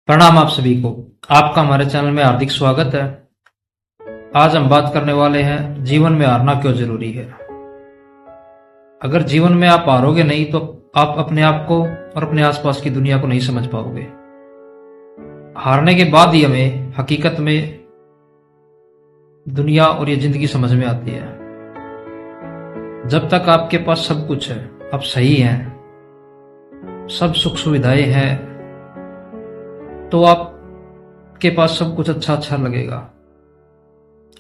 प्रणाम आप सभी को। आपका हमारे चैनल में हार्दिक स्वागत है। आज हम बात करने वाले हैं जीवन में हारना क्यों जरूरी है। अगर जीवन में आप हारोगे नहीं तो आप अपने आप को और अपने आसपास की दुनिया को नहीं समझ पाओगे। हारने के बाद ही हमें हकीकत में दुनिया और ये जिंदगी समझ में आती है। जब तक आपके पास सब कुछ है, आप सही हैं, सब सुख सुविधाएं हैं, तो आपके पास सब कुछ अच्छा अच्छा लगेगा।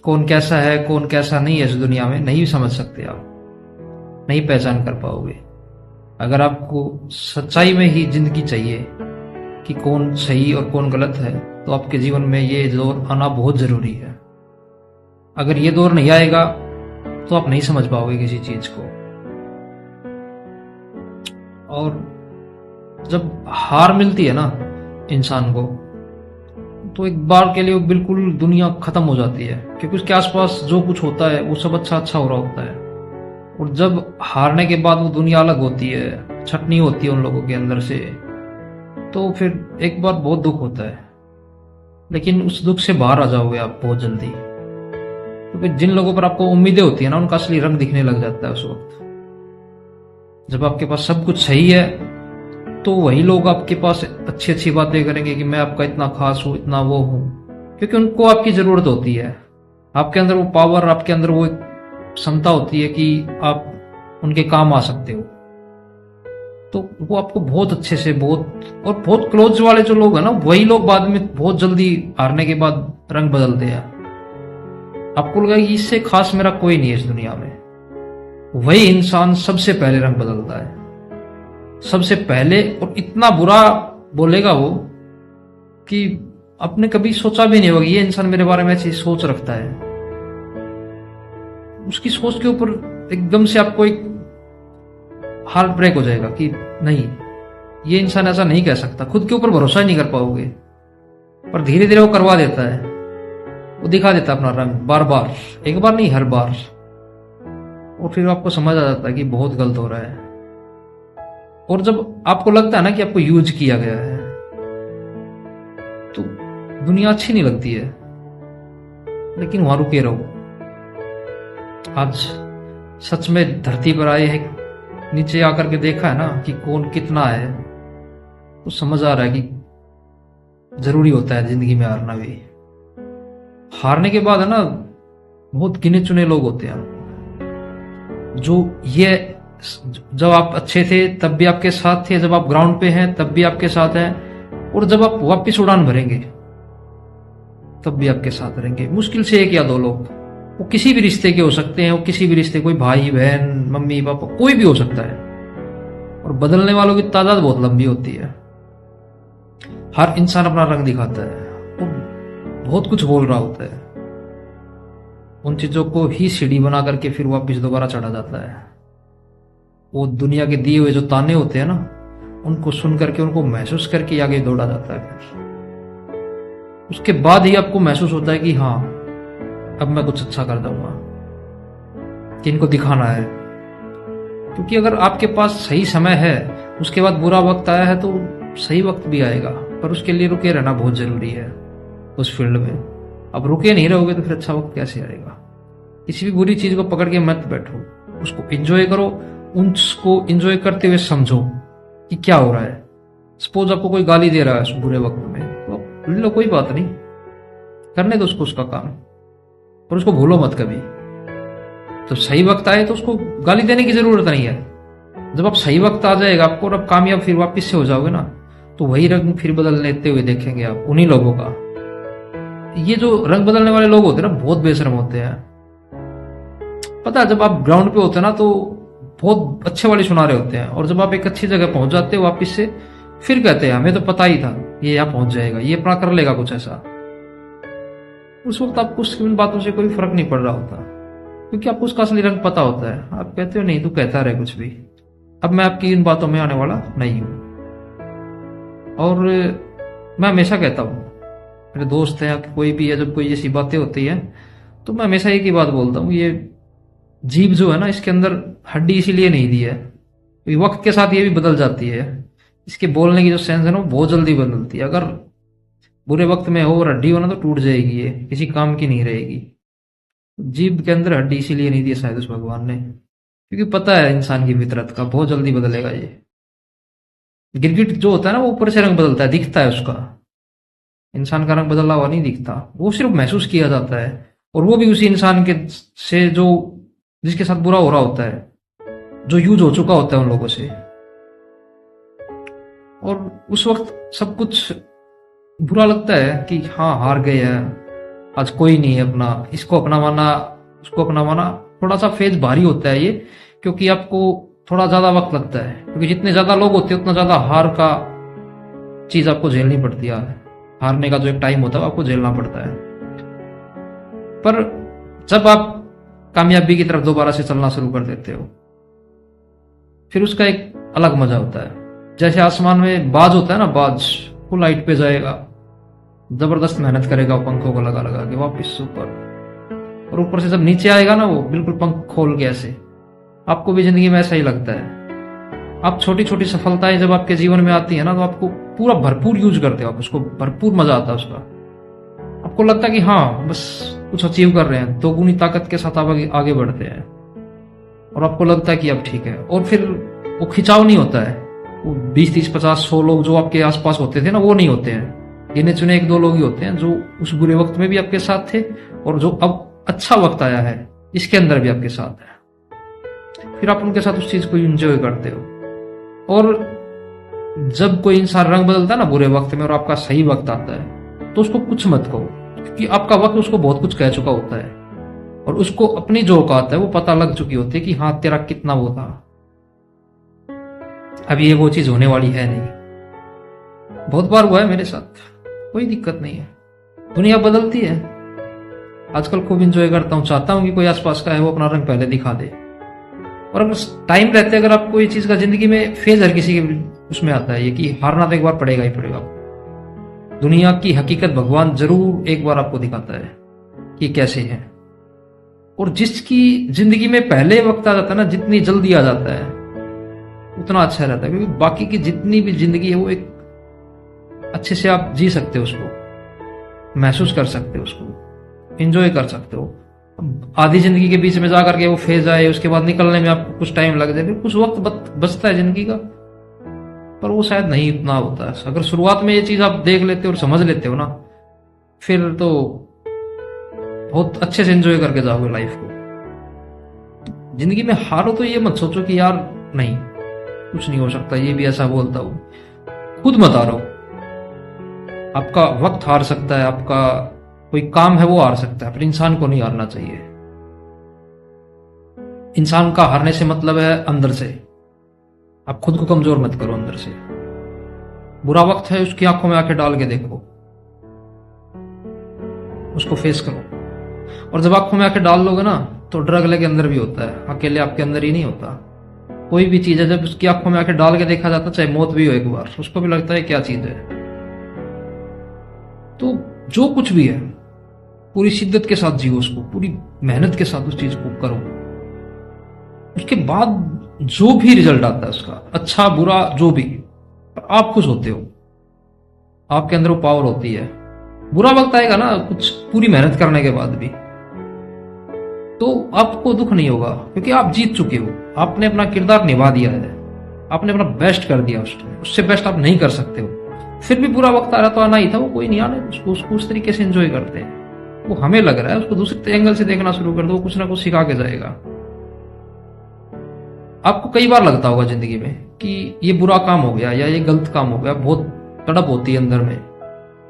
कौन कैसा है कौन कैसा नहीं है इस दुनिया में नहीं समझ सकते, आप नहीं पहचान कर पाओगे। अगर आपको सच्चाई में ही जिंदगी चाहिए कि कौन सही और कौन गलत है, तो आपके जीवन में ये दौर आना बहुत जरूरी है। अगर ये दौर नहीं आएगा तो आप नहीं समझ पाओगे किसी चीज को। और जब हार मिलती है ना इंसान को, तो एक बार के लिए बिल्कुल दुनिया खत्म हो जाती है, क्योंकि उसके आसपास जो कुछ होता है वो सब अच्छा अच्छा हो रहा होता है। और जब हारने के बाद वो दुनिया अलग होती है, छटनी होती है उन लोगों के अंदर से, तो फिर एक बार बहुत दुख होता है। लेकिन उस दुख से बाहर आ जाओगे आप बहुत जल्दी, क्योंकि जिन लोगों पर आपको उम्मीदें होती है ना, उनका असली रंग दिखने लग जाता है उस वक्त। जब आपके पास सब कुछ सही है तो वही लोग आपके पास अच्छी अच्छी बातें करेंगे कि मैं आपका इतना खास हूं, इतना वो हूं, क्योंकि उनको आपकी जरूरत होती है। आपके अंदर वो पावर, आपके अंदर वो क्षमता होती है कि आप उनके काम आ सकते हो। तो वो आपको बहुत अच्छे से, बहुत क्लोज वाले जो लोग हैं ना, वही लोग बाद में बहुत जल्दी हारने के बाद रंग बदलते हैं। आपको लगा कि इससे खास मेरा कोई नहीं है इस दुनिया में, वही इंसान सबसे पहले रंग बदलता है, सबसे पहले। और इतना बुरा बोलेगा वो कि आपने कभी सोचा भी नहीं होगा ये इंसान मेरे बारे में ऐसी सोच रखता है। उसकी सोच के ऊपर एकदम से आपको एक हार्ट ब्रेक हो जाएगा कि नहीं, ये इंसान ऐसा नहीं कह सकता। खुद के ऊपर भरोसा ही नहीं कर पाओगे। पर धीरे धीरे वो करवा देता है, वो दिखा देता है अपना रंग बार बार, एक बार नहीं हर बार। और फिर आपको समझ आ जाता है कि बहुत गलत हो रहा है। और जब आपको लगता है ना कि आपको यूज किया गया है, तो दुनिया अच्छी नहीं लगती है, लेकिन वहां रुके रहो। आज सच में धरती पर आए हैं, नीचे आकर के देखा है ना कि कौन कितना है, तो समझ आ रहा है कि जरूरी होता है जिंदगी में हारना भी। हारने के बाद है ना, बहुत गिने चुने लोग होते हैं जो ये, जब आप अच्छे थे तब भी आपके साथ थे, जब आप ग्राउंड पे हैं तब भी आपके साथ हैं, और जब आप वापस उड़ान भरेंगे तब भी आपके साथ रहेंगे। मुश्किल से एक या दो लोग, वो किसी भी रिश्ते के हो सकते हैं, वो किसी भी रिश्ते, कोई भाई बहन मम्मी पापा कोई भी हो सकता है। और बदलने वालों की तादाद बहुत लंबी होती है। हर इंसान अपना रंग दिखाता है, वो बहुत कुछ बोल रहा होता है, उन चीजों को ही सीढ़ी बना करके फिर वापस दोबारा चढ़ा जाता है। वो दुनिया के दिए हुए जो ताने होते हैं ना, उनको सुन करके, उनको महसूस करके आगे दौड़ा जाता है। फिर उसके बाद ही आपको महसूस होता है कि हाँ, अब मैं कुछ अच्छा कर दूंगा, कि इनको दिखाना है। क्योंकि अगर आपके पास सही समय है, उसके बाद बुरा वक्त आया है, तो सही वक्त भी आएगा, पर उसके लिए रुके रहना बहुत जरूरी है उस फील्ड में। अब रुके नहीं रहोगे तो फिर अच्छा वक्त कैसे आएगा। किसी भी बुरी चीज को पकड़ के मत बैठो, उसको एंजॉय करो, उसको एंजॉय करते हुए समझो कि क्या हो रहा है। सपोज आपको कोई गाली दे रहा है उस बुरे वक्त में, तो लो, कोई बात नहीं, करने दो उसको उसका काम, पर उसको भूलो मत कभी। जब सही वक्त आए तो उसको गाली देने की जरूरत नहीं है। जब आप सही वक्त आ जाएगा आपको, और आप कामयाब फिर वापिस से हो जाओगे ना, तो वही रंग फिर बदल लेते हुए देखेंगे आप उन्हीं लोगों का। ये जो रंग बदलने वाले लोग होते हैं ना, बहुत बेशरम होते हैं। पता है, जब आप ग्राउंड पे होते हैं ना, तो बहुत अच्छे वाले सुना रहे होते हैं, और जब आप एक अच्छी जगह पहुंच जाते हो वापिस से, फिर कहते हैं हमें तो पता ही था ये यहाँ पहुंच जाएगा, ये अपना कर लेगा कुछ ऐसा। उस वक्त आपको उसकी बातों से कोई फर्क नहीं पड़ रहा होता, क्योंकि आपको उसका असली रंग पता होता है। आप कहते हो नहीं, तू कहता रहे कुछ भी, अब मैं आपकी इन बातों में आने वाला नहीं हूं। और मैं हमेशा कहता हूं, मेरे दोस्त हैं कोई भी है, जब कोई ऐसी बातें होती है तो मैं हमेशा एक ही बात बोलता हूँ, ये जीभ जो है ना, इसके अंदर हड्डी इसीलिए नहीं दी है, वक्त के साथ ये भी बदल जाती है। इसके बोलने की जो सेंस है ना, वो बहुत जल्दी बदलती है। अगर बुरे वक्त में हो और हड्डी हो ना तो टूट जाएगी, ये किसी काम की नहीं रहेगी। जीभ के अंदर हड्डी इसीलिए नहीं दी शायद उस भगवान ने, क्योंकि पता है इंसान की फितरत का बहुत जल्दी बदलेगा ये। गिरगिट जो होता है ना वो ऊपर से रंग बदलता है, दिखता है उसका, इंसान का रंग बदला हुआ नहीं दिखता, वो सिर्फ महसूस किया जाता है। और वो भी उसी इंसान के से जो जिसके साथ बुरा हो रहा होता है, जो यूज हो चुका होता है उन लोगों से। और उस वक्त सब कुछ बुरा लगता है कि हाँ हार गए हैं, आज कोई नहीं है अपना, इसको अपना माना उसको अपना माना। थोड़ा सा फेज भारी होता है ये, क्योंकि आपको थोड़ा ज्यादा वक्त लगता है, क्योंकि जितने ज्यादा लोग होते हैं उतना ज्यादा हार का चीज आपको झेलनी पड़ती है। हारने का जो एक टाइम होता है आपको झेलना पड़ता है। पर जब आप कामयाबी की तरफ दोबारा से चलना शुरू कर देते हो, फिर उसका एक अलग मजा होता है। जैसे आसमान में बाज होता है ना, बाज फुल हाइट पे जाएगा, जबरदस्त मेहनत करेगा पंखों को लगा लगा के वापिस ऊपर, और ऊपर से जब नीचे आएगा ना वो बिल्कुल पंख खोल के ऐसे। आपको भी जिंदगी में ऐसा ही लगता है। आप छोटी छोटी सफलताएं जब आपके जीवन में आती है ना, तो आपको पूरा भरपूर यूज करते हो आप उसको, भरपूर मजा आता है उसका। आपको लगता है कि हाँ बस कुछ अचीव कर रहे हैं, दोगुनी ताकत के साथ आप आगे बढ़ते हैं, और आपको लगता है कि अब ठीक है। और फिर वो खिंचाव नहीं होता है, वो 20, 30, 50, 100 लोग जो आपके आसपास होते थे ना, वो नहीं होते हैं। गिने चुने 1-2 लोग ही होते हैं जो उस बुरे वक्त में भी आपके साथ थे, और जो अब अच्छा वक्त आया है इसके अंदर भी आपके साथ है। फिर आप उनके साथ उस चीज को एंजॉय करते हो। और जब कोई इंसान रंग बदलता है ना बुरे वक्त में, और आपका सही वक्त आता है, तो उसको कुछ मत कहो, क्योंकि आपका वक्त उसको बहुत कुछ कह चुका होता है, और उसको अपनी जो औकात है वो पता लग चुकी होती है कि हाँ तेरा कितना वो था, अब ये वो चीज होने वाली है नहीं। बहुत बार हुआ है मेरे साथ, कोई दिक्कत नहीं है, दुनिया बदलती है। आजकल खूब इंजॉय करता हूं, चाहता हूं कि कोई आसपास का है वो अपना रंग पहले दिखा दे। और अगर टाइम रहते अगर आपको ये चीज का जिंदगी में फेज हर किसी के उसमें आता है ये कि हारना तो एक बार पड़ेगा ही पड़ेगा। दुनिया की हकीकत भगवान जरूर एक बार आपको दिखाता है कि कैसे है। और जिसकी जिंदगी में पहले वक्त आ जाता है ना, जितनी जल्दी आ जाता है उतना अच्छा रहता है, क्योंकि बाकी की जितनी भी जिंदगी है वो एक अच्छे से आप जी सकते हो, उसको महसूस कर सकते हो, उसको एंजॉय कर सकते हो। आधी जिंदगी के बीच में जाकर के वो फेज आए, उसके बाद निकलने में आपको कुछ टाइम लग जाए, कुछ वक्त बचता है जिंदगी का, पर वो शायद नहीं इतना होता है। अगर शुरुआत में ये चीज आप देख लेते हो और समझ लेते हो ना, फिर तो बहुत अच्छे से एंजॉय करके जाओगे लाइफ को। जिंदगी में हारो तो ये मत सोचो कि यार नहीं कुछ नहीं हो सकता, ये भी ऐसा बोलता हूं, खुद मत हारो। आपका वक्त हार सकता है, आपका कोई काम है वो हार सकता है, पर इंसान को नहीं हारना चाहिए। इंसान का हारने से मतलब है अंदर से। आप खुद को कमजोर मत करो अंदर से। बुरा वक्त है उसकी आंखों में आंखें डाल के देखो, उसको फेस करो। और जब आंखों में आंखें डाल लोगे ना, तो डर अगले के अंदर भी होता है, अकेले आपके अंदर ही नहीं होता। कोई भी चीज है जब उसकी आंखों में आंखें डाल के देखा जाता, चाहे मौत भी हो एक बार, उसको भी लगता है क्या चीज है। तो जो कुछ भी है पूरी शिद्दत के साथ जियो, उसको पूरी मेहनत के साथ उस चीज को करो। उसके बाद जो भी रिजल्ट आता है उसका, अच्छा बुरा जो भी, आप खुश होते हो, आपके अंदर वो पावर होती है। बुरा वक्त आएगा ना कुछ पूरी मेहनत करने के बाद भी, तो आपको दुख नहीं होगा, क्योंकि आप जीत चुके हो, आपने अपना किरदार निभा दिया है, आपने अपना बेस्ट कर दिया, उससे बेस्ट आप नहीं कर सकते हो। फिर भी बुरा वक्त आ रहा तो आना ही था, वो कोई नहीं आने, उसको उस तरीके से एंजॉय करते हैं। वो हमें लग रहा है, उसको दूसरे एंगल से देखना शुरू कर दो, वो कुछ ना कुछ सिखा के जाएगा। आपको कई बार लगता होगा जिंदगी में कि ये बुरा काम हो गया या ये गलत काम हो गया, बहुत तड़प होती है अंदर में,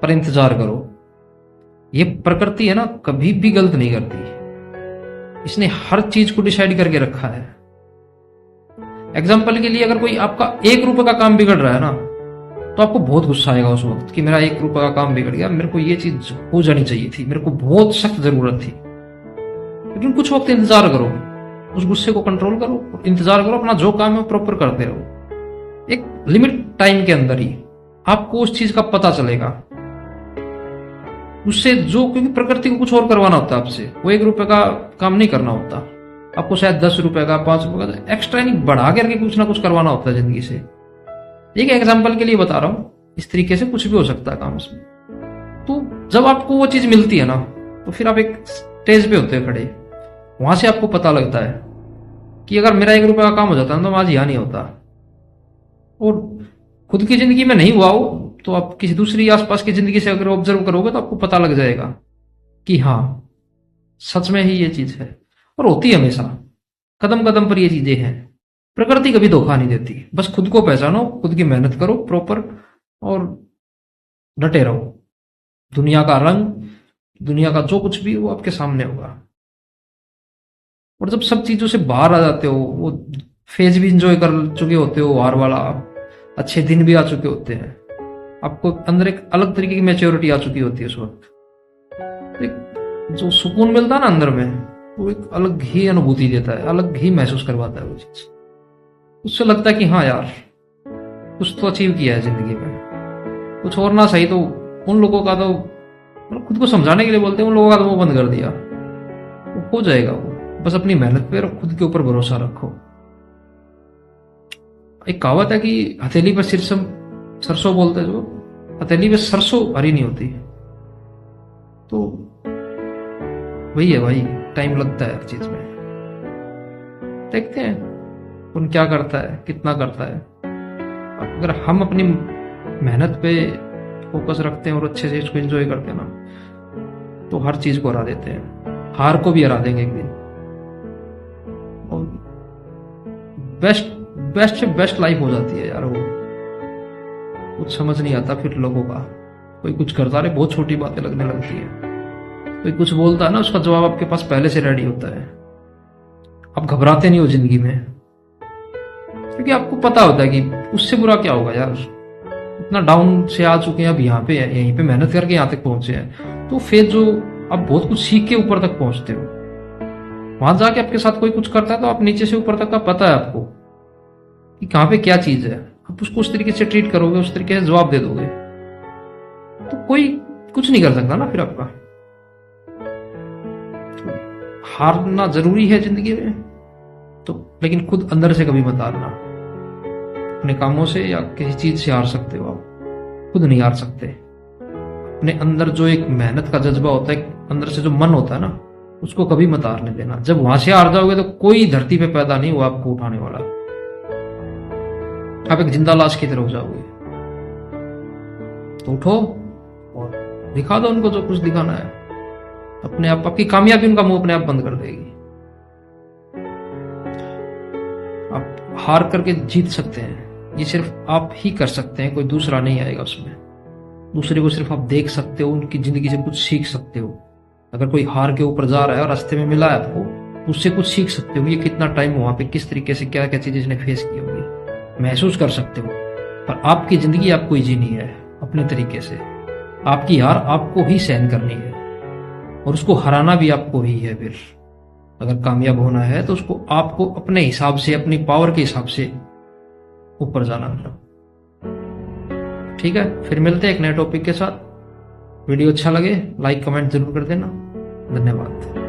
पर इंतजार करो। ये प्रकृति है ना, कभी भी गलत नहीं करती, इसने हर चीज को डिसाइड करके रखा है। एग्जाम्पल के लिए अगर कोई आपका 1 रुपए का काम बिगड़ रहा है ना, तो आपको बहुत गुस्सा आएगा उस वक्त कि मेरा 1 रुपए का काम बिगड़ गया, मेरे को ये चीज हो जानी चाहिए थी, मेरे को बहुत सख्त जरूरत थी। लेकिन कुछ वक्त इंतजार करो, उस गुस्से को कंट्रोल करो, इंतजार करो, अपना जो काम है प्रॉपर करते रहो। एक लिमिट टाइम के अंदर ही आपको उस चीज का पता चलेगा। उससे जो, क्योंकि प्रकृति को कुछ और करवाना होता है आपसे, वो 1 रुपए का काम नहीं करना होता आपको, शायद 10 रुपए का, 5 रुपए का एक्स्ट्रा नहीं बढ़ा करके कुछ ना कुछ करवाना होता है जिंदगी से। एक एग्जाम्पल के लिए बता रहा हूं, इस तरीके से कुछ भी हो सकता है काम उसमें। जब आपको वो चीज मिलती है ना, तो फिर आप एक स्टेज पे होते हैं खड़े, वहां से आपको पता लगता है कि अगर मेरा 1 रुपए का काम हो जाता ना तो आज यहाँ नहीं होता। और खुद की जिंदगी में नहीं हुआ हो तो आप किसी दूसरी आसपास की जिंदगी से अगर ऑब्जर्व करोगे तो आपको पता लग जाएगा कि हाँ, सच में ही ये चीज है। और होती है हमेशा, कदम कदम पर ये चीजें हैं। प्रकृति कभी धोखा नहीं देती। बस खुद को पहचानो, खुद की मेहनत करो प्रॉपर, और डटे रहो। दुनिया का रंग, दुनिया का जो कुछ भी वो आपके सामने होगा। और जब सब चीजों से बाहर आ जाते हो, वो फेज भी इंजॉय कर चुके होते हो, हार वाला, अच्छे दिन भी आ चुके होते हैं, आपको अंदर एक अलग तरीके की मैच्योरिटी आ चुकी होती है उस वक्त। तो एक जो सुकून मिलता है ना अंदर में, वो एक अलग ही अनुभूति देता है, अलग ही महसूस करवाता है वो चीज। उससे लगता है कि हाँ यार, कुछ तो अचीव किया है जिंदगी में। कुछ और ना सही तो उन लोगों का तो, मतलब खुद को समझाने के लिए बोलते हैं, उन लोगों का तो वो बंद कर दिया, वो हो जाएगा वो। बस अपनी मेहनत पे और खुद के ऊपर भरोसा रखो। एक कहावत है कि हथेली पर सरसों बोलते हैं, जो हथेली पे सरसों हरी नहीं होती। तो वही है भाई, टाइम लगता है हर चीज में। देखते हैं कौन क्या करता है, कितना करता है। अगर हम अपनी मेहनत पे फोकस रखते हैं और अच्छे से इसको एंजॉय करते हैं ना, तो हर चीज को हरा देते हैं। हार को भी हरा देंगे एक दिन। और बेस्ट बेस्ट से बेस्ट लाइफ हो जाती है यार वो। कुछ समझ नहीं आता फिर लोगों का। कोई कुछ करता रहे, बहुत छोटी बातें लगने लगती है। कोई कुछ बोलता है ना, उसका जवाब आपके पास पहले से रेडी होता है। आप घबराते नहीं हो जिंदगी में, क्योंकि आपको पता होता है कि उससे बुरा क्या होगा यार। इतना डाउन से आ चुके हैं, अब यहाँ पे यहीं पे मेहनत करके यहाँ तक पहुंचे हैं, तो फिर जो आप बहुत कुछ सीख के ऊपर तक पहुंचते हो, वहां जाके आपके साथ कोई कुछ करता है तो आप नीचे से ऊपर तक का पता है आपको कि कहाँ पे क्या चीज है। आप उसको उस तरीके से ट्रीट करोगे, उस तरीके से जवाब दे दोगे, तो कोई कुछ नहीं कर सकता ना फिर आपका। तो हारना जरूरी है जिंदगी में, तो लेकिन खुद अंदर से कभी मत हारना। अपने कामों से या किसी चीज से हार सकते हो, आप खुद नहीं हार सकते। अपने अंदर जो एक मेहनत का जज्बा होता है, अंदर से जो मन होता है ना, उसको कभी मत हारने देना। जब वहां से हार जाओगे तो कोई धरती पे पैदा नहीं हुआ आपको उठाने वाला। आप एक जिंदा लाश की तरह हो जाओगे। तो उठो और दिखा दो उनको जो कुछ दिखाना है। अपने आप आपकी कामयाबी उनका मुंह अपने आप बंद कर देगी। आप हार करके जीत सकते हैं, ये सिर्फ आप ही कर सकते हैं, कोई दूसरा नहीं आएगा उसमें। दूसरे को सिर्फ आप देख सकते हो, उनकी जिंदगी से कुछ सीख सकते हो। अगर कोई हार के ऊपर जा रहा है और रास्ते में मिला है आपको, उससे कुछ सीख सकते हो। ये कितना टाइम वहां पे किस तरीके से क्या क्या चीजें इसने फेस की होगी, महसूस कर सकते हो। पर आपकी जिंदगी आपको ही जीनी है अपने तरीके से। आपकी हार आपको ही सहन करनी है, और उसको हराना भी आपको ही है। फिर अगर कामयाब होना है तो उसको आपको अपने हिसाब से, अपनी पावर के हिसाब से ऊपर जाना है। ठीक है, फिर मिलते हैं एक नए टॉपिक के साथ। वीडियो अच्छा लगे लाइक कमेंट जरूर कर देना। धन्यवाद।